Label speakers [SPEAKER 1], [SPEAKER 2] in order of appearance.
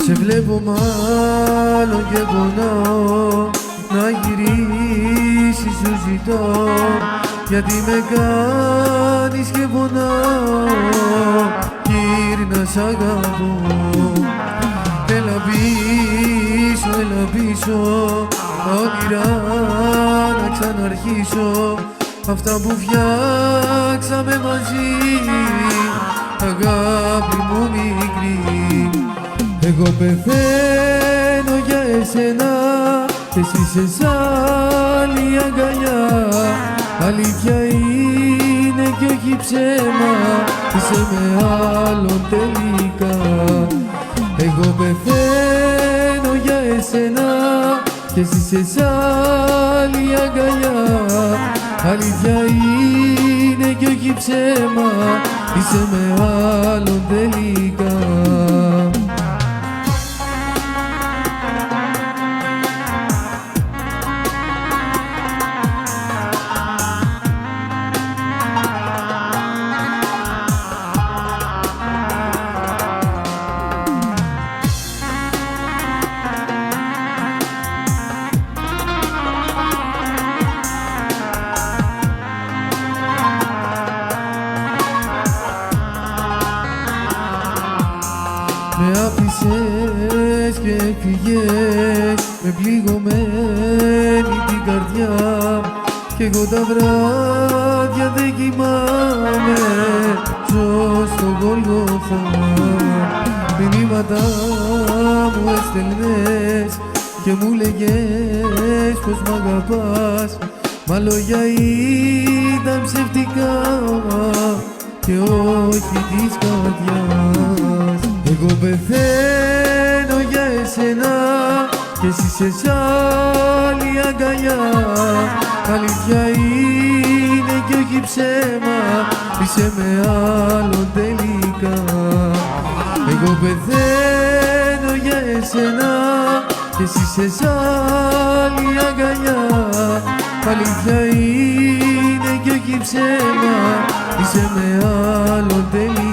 [SPEAKER 1] Σε βλέπω μάλλον και πονάω, να γυρίσεις σου ζητώ, γιατί με κάνεις και πονάω, γύρνα σ' αγαπώ. Έλα πίσω, τα όνειρά να ξαναρχίσω, αυτά που φτιάξαμε μαζί, αγάπη μου μικρή. Εγώ πεθαίνω για εσένα και εσύ σε σ' άλλη αγκαλιά. Αλήθεια είναι κι όχι ψέμα, είσαι με άλλον τελικά. Εγώ πεθαίνω για εσένα και εσύ σε σ' άλλη αγκαλιά. Αλήθεια είναι κι όχι ψέμα, είσαι με άλλον τελικά. Με άφησες και έφυγες με πληγωμένη την καρδιά, κι εγώ τα βράδια δεν κοιμάμαι, ζω στον Γολγοθά. Μηνύματα μου έστελνες και μου λέγες πως μ' αγαπάς, μα λόγια ήταν ψευτικά και όχι της καρδιάς. Εγώ πεθαίνω για εσένα και εσύ σε σ' άλλη αγκαλιά. Αλήθεια είναι κι όχι ψέμα, είσαι με άλλον τελικά. Εγώ πεθαίνω για εσένα και εσύ σε σ' άλλη αγκαλιά. Αλήθεια είναι κι όχι ψέμα, είσαι με άλλον τελικά.